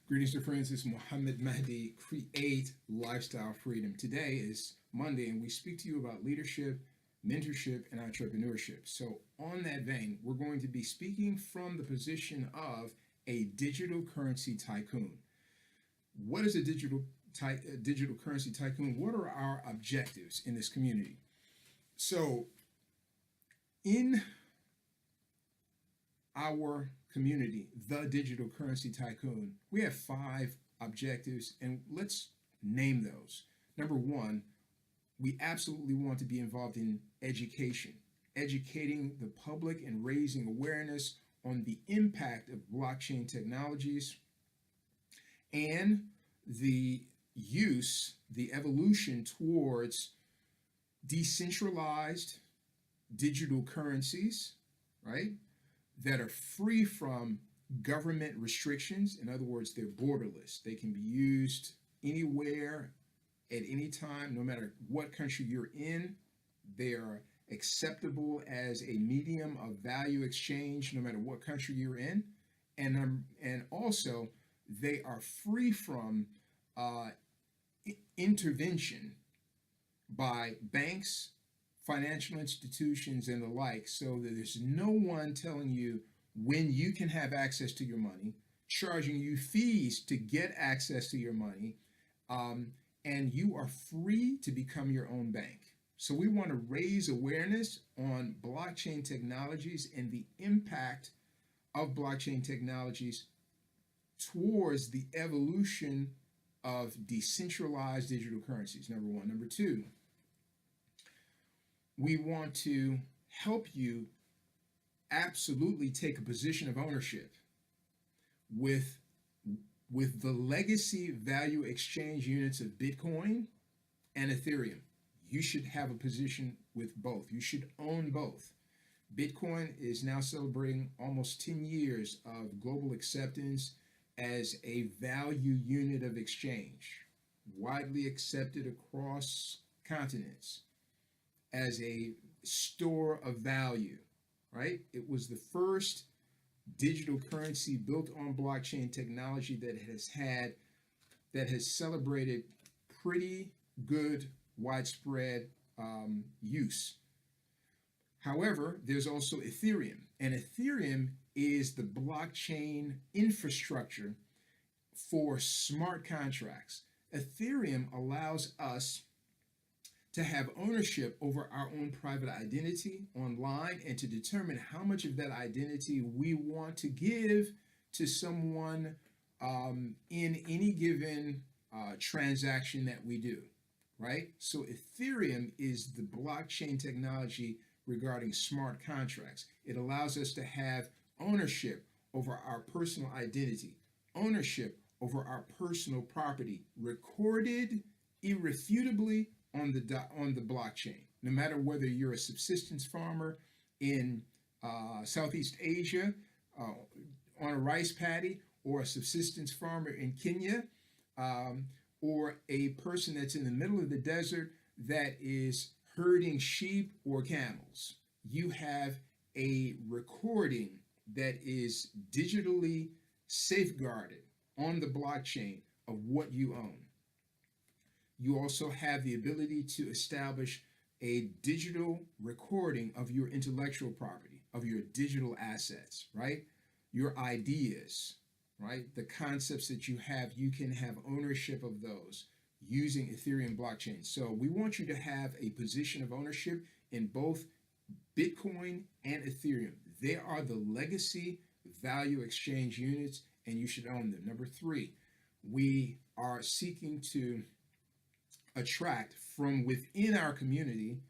Greetings to friends. This is Muhammad Mahdi. Create lifestyle freedom. Today is Monday, and we speak to you about leadership, mentorship, and entrepreneurship. So, on that vein, we're going to be speaking from the position of a digital currency tycoon. What is a digital currency tycoon? What are our objectives in this community? So, in our community, the digital currency tycoon, we have five objectives, and let's name those. Number one, we absolutely want to be involved in education, educating the public and raising awareness on the impact of blockchain technologies and the the evolution towards decentralized digital currencies, right? That are free from government restrictions. In other words, they're borderless. They can be used anywhere at any time, no matter what country you're in. They are acceptable as a medium of value exchange, no matter what country you're in. And also, they are free from uh, intervention by banks, financial institutions, and the like, so that there's no one telling you when you can have access to your money, charging you fees to get access to your money, and you are free to become your own bank. So we want to raise awareness on blockchain technologies and the impact of blockchain technologies towards the evolution of decentralized digital currencies, number one. Number two, we want to help you absolutely take a position of ownership with the legacy value exchange units of Bitcoin and Ethereum. You should have a position with both. You should own both. Bitcoin is now celebrating almost 10 years of global acceptance as a value unit of exchange, widely accepted across continents as a store of value, right? It was the first digital currency built on blockchain technology that has celebrated pretty good widespread use. However, there's also Ethereum, and Ethereum is the blockchain infrastructure for smart contracts. Ethereum allows us to have ownership over our own private identity online and to determine how much of that identity we want to give to someone in any given transaction that we do, right? So Ethereum is the blockchain technology regarding smart contracts. It allows us to have ownership over our personal identity, ownership over our personal property, recorded irrefutably on the blockchain. No matter whether you're a subsistence farmer in Southeast Asia on a rice paddy, or a subsistence farmer in Kenya, or a person that's in the middle of the desert that is herding sheep or camels, you have a recording that is digitally safeguarded on the blockchain of what you own. You also have the ability to establish a digital recording of your intellectual property, of your digital assets, right? Your ideas, right? The concepts that you have, you can have ownership of those using Ethereum blockchain. So we want you to have a position of ownership in both Bitcoin and Ethereum. They are the legacy value exchange units, and you should own them. Number three, we are seeking to attract from within our community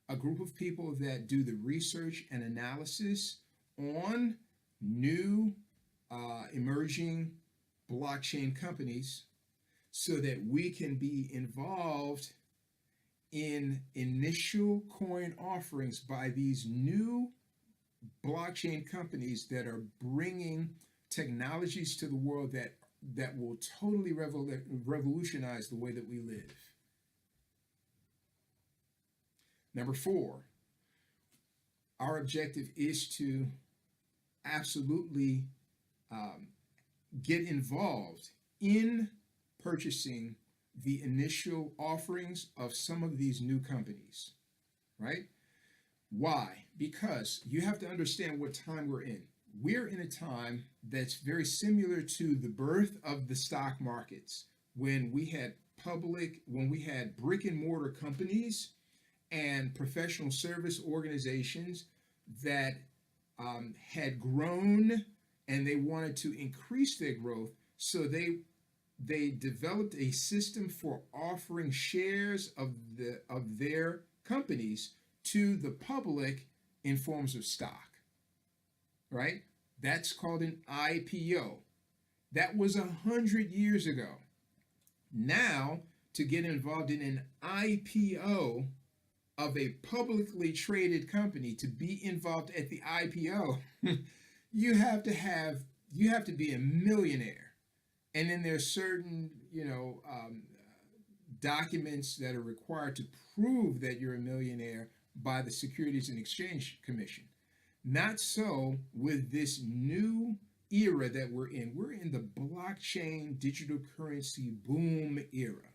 a group of people that do the research and analysis on new emerging blockchain companies, so that we can be involved in initial coin offerings by these new blockchain companies that are bringing technologies to the world that will totally revolutionize the way that we live. Number four, our objective is to absolutely get involved in purchasing the initial offerings of some of these new companies, right? Why? Because you have to understand what time we're in. We're in a time that's very similar to the birth of the stock markets, when we had brick and mortar companies and professional service organizations that had grown, and they wanted to increase their growth, so they developed a system for offering shares of their companies to the public in forms of stock, right? That's called an IPO. That was 100 years ago. Now, to get involved in an IPO of a publicly traded company, to be involved at the IPO, you have to be a millionaire. And then there's certain, documents that are required to prove that you're a millionaire by the Securities and Exchange Commission. Not so with this new era that we're in. We're in the blockchain digital currency boom era,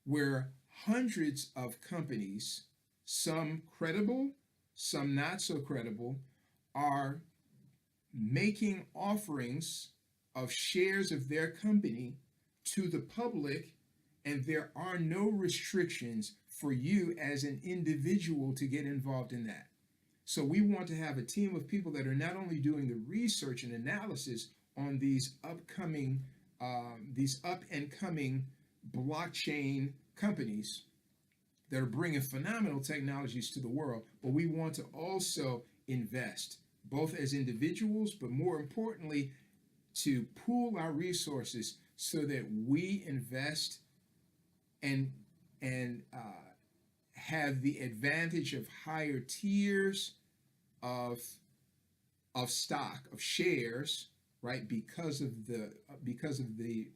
where hundreds of companies, some credible, some not so credible, are making offerings of shares of their company to the public, and there are no restrictions for you as an individual to get involved in that. So we want to have a team of people that are not only doing the research and analysis on these up and coming blockchain companies that are bringing phenomenal technologies to the world, but we want to also invest, both as individuals, but more importantly, to pool our resources so that we invest and have the advantage of higher tiers of stock, of shares, right? Because of the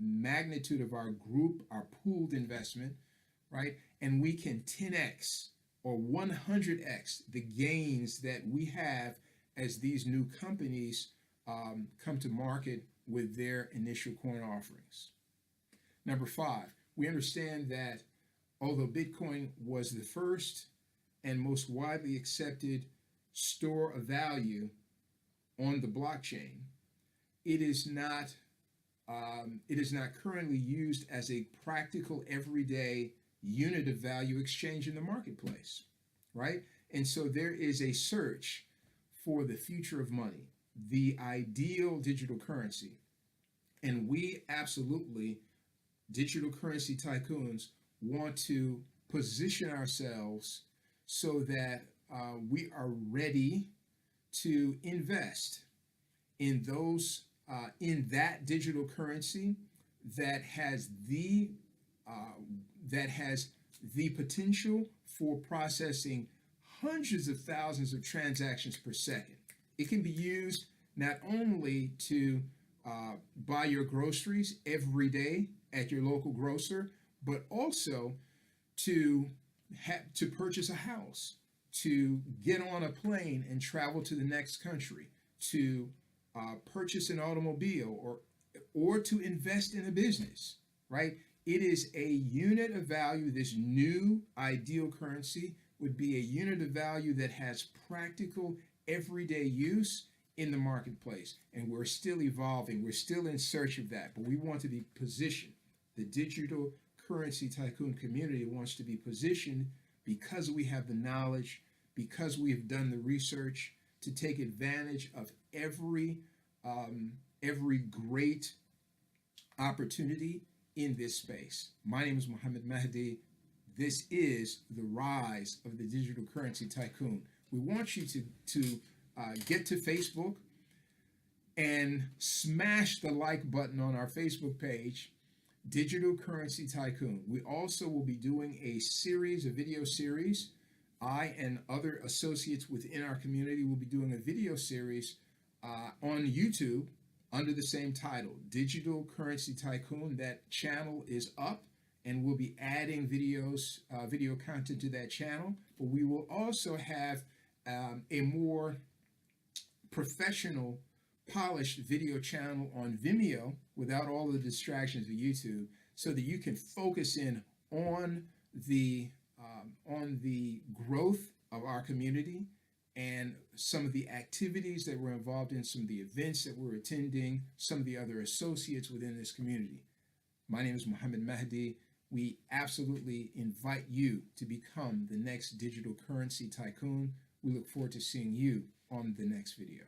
magnitude of our group, our pooled investment, right? And we can 10x or 100x the gains that we have as these new companies come to market with their initial coin offerings. Number 5, we understand that although Bitcoin was the first and most widely accepted store of value on the blockchain, it is not currently used as a practical everyday unit of value exchange in the marketplace, right? And so there is a search for the future of money, the ideal digital currency. And we absolutely, digital currency tycoons, want to position ourselves so that we are ready to invest in that digital currency that has the potential for processing hundreds of thousands of transactions per second. It can be used not only to buy your groceries every day at your local grocer, but also to purchase a house, to get on a plane and travel to the next country, to purchase an automobile, or to invest in a business, right? It is a unit of value. This new ideal currency would be a unit of value that has practical everyday use in the marketplace. And we're still evolving. We're still in search of that, but we want to be positioned. The digital currency tycoon community wants to be positioned because we have the knowledge, because we have done the research to take advantage of every great opportunity in this space. My name is Mohammed Mahdi. This is the rise of the digital currency tycoon. We want you to get to Facebook and smash the like button on our Facebook page, Digital Currency Tycoon. We also will be doing a video series. I and other associates within our community will be doing a video series on YouTube under the same title, Digital Currency Tycoon. That channel is up, and we'll be adding video content to that channel. But we will also have a more professional polished video channel on Vimeo without all the distractions of YouTube, so that you can focus in on the growth of our community and some of the activities that we're involved in, some of the events that we're attending, some of the other associates within this community. My name is Muhammad Mahdi. We absolutely invite you to become the next digital currency tycoon. We look forward to seeing you on the next video.